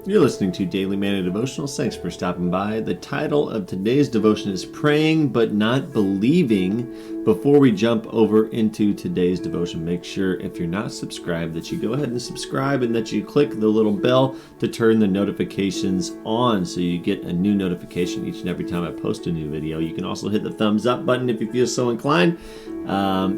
You're listening to Daily Manna Devotional. Thanks for stopping by. The title of today's devotion is Praying But Not Believing. Before we jump over into today's devotion, make sure if you're not subscribed that you go ahead and subscribe and that you click the little bell to turn the notifications on so you get a new notification each and every time I post a new video. You can also hit the thumbs up button if you feel so inclined.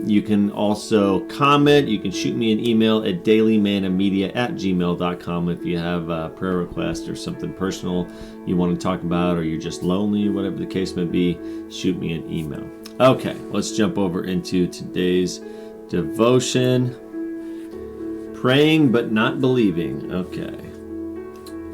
You can also comment. You can shoot me an email at dailymannamedia@gmail.com if you have a prayer request or something personal you want to talk about, or you're just lonely, whatever the case may be. Shoot me an email. Okay, let's jump over into today's devotion. Praying but not believing. Okay.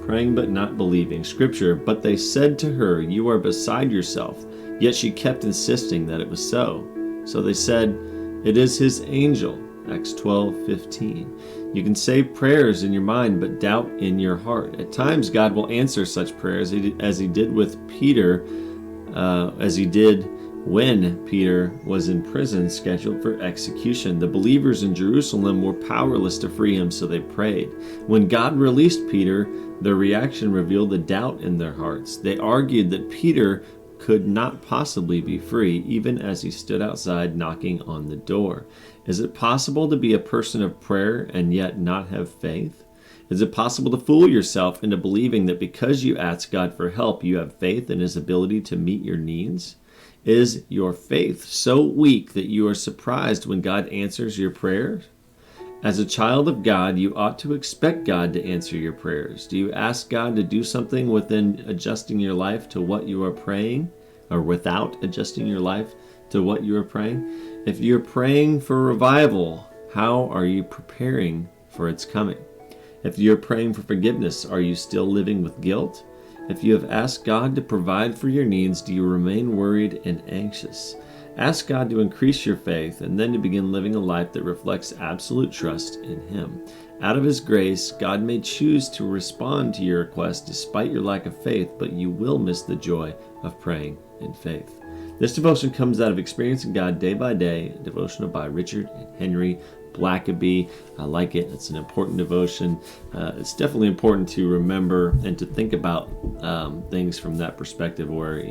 Praying but not believing. Scripture, but they said to her, "You are beside yourself." Yet she kept insisting that it was so. So they said, "It is his angel." Acts 12:15. You can say prayers in your mind, but doubt in your heart. At times, God will answer such prayers as he did with Peter, as he did when Peter was in prison scheduled for execution. The believers in Jerusalem were powerless to free him, so they prayed. When God released Peter, their reaction revealed the doubt in their hearts. They argued that Peter could not possibly be free, even as he stood outside knocking on the door. Is it possible to be a person of prayer and yet not have faith? Is it possible to fool yourself into believing that because you ask God for help, you have faith in his ability to meet your needs? Is your faith so weak that you are surprised when God answers your prayers? As a child of God, you ought to expect God to answer your prayers. Do you ask God to do something within adjusting your life to what you are praying, or without adjusting your life to what you are praying? If you're praying for revival, how are you preparing for its coming? If you're praying for forgiveness, are you still living with guilt? If you have asked God to provide for your needs, do you remain worried and anxious? Ask God to increase your faith and then to begin living a life that reflects absolute trust in him. Out of his grace, God may choose to respond to your request despite your lack of faith, but you will miss the joy of praying in faith. This devotion comes out of Experiencing God Day by Day, a devotional by Richard and Henry Blackaby. I like it. It's an important devotion. It's definitely important to remember and to think about things from that perspective where,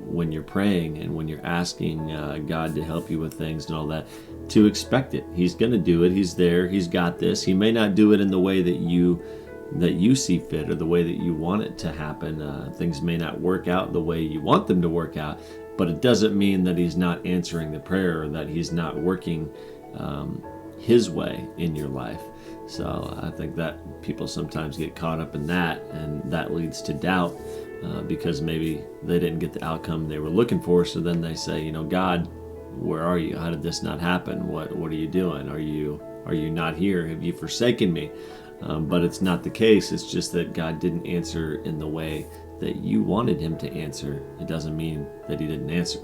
when you're praying and when you're asking God to help you with things and all that, to expect it. He's going to do it. He's there. He's got this. He may not do it in the way that you see fit or the way that you want it to happen. Things may not work out the way you want them to work out, but it doesn't mean that he's not answering the prayer or that he's not working his way in your life. So I think that people sometimes get caught up in that, and that leads to doubt because maybe they didn't get the outcome they were looking for. So then they say, God, where are you? How did this not happen? What are you doing? Are you not here? Have you forsaken me? But it's not the case. It's just that God didn't answer in the way that you wanted him to answer. It doesn't mean that he didn't answer.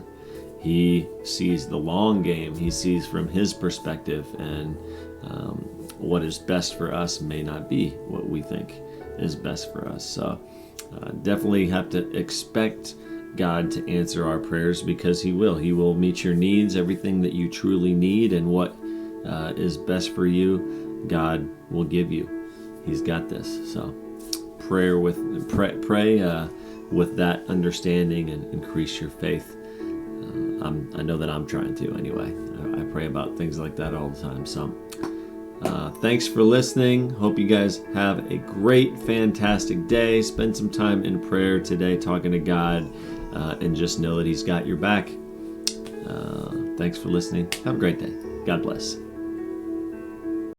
He sees the long game. He sees from his perspective, and what is best for us may not be what we think is best for us. So definitely have to expect God to answer our prayers, because he will. He will meet your needs, everything that you truly need, and what is best for you, God will give you. He's got this. So pray with that understanding and increase your faith. I know that I'm trying to anyway. I pray about things like that all the time. So thanks for listening. Hope you guys have a great, fantastic day. Spend some time in prayer today, talking to God, and just know that he's got your back. Thanks for listening. Have a great day. God bless.